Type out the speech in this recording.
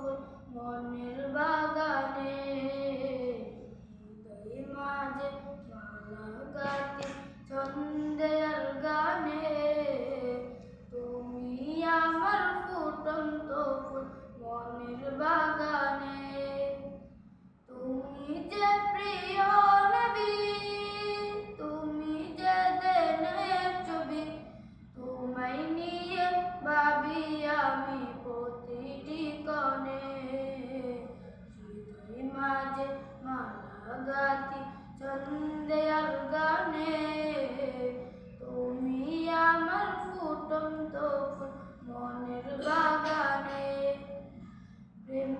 ফুল মনের বাগানে, হৃদয়ে মাঝে মালা গাঁথি ছন্দে আর গানে। তুমি আমার ফুটন্ত ফুল মনের বাগানে। তুমি যে প্রিয় নবী, তুমি যে দেনের ছবি, তোমায় নিয়ে ভাবি আমি প্রতিটি ক্ষণে। হৃদয়ে মাঝে মালা গাঁথি ছন্দে আর গানে, তুমি আমার ফুটন্ত ফুল মনের বাগানে। প্রেম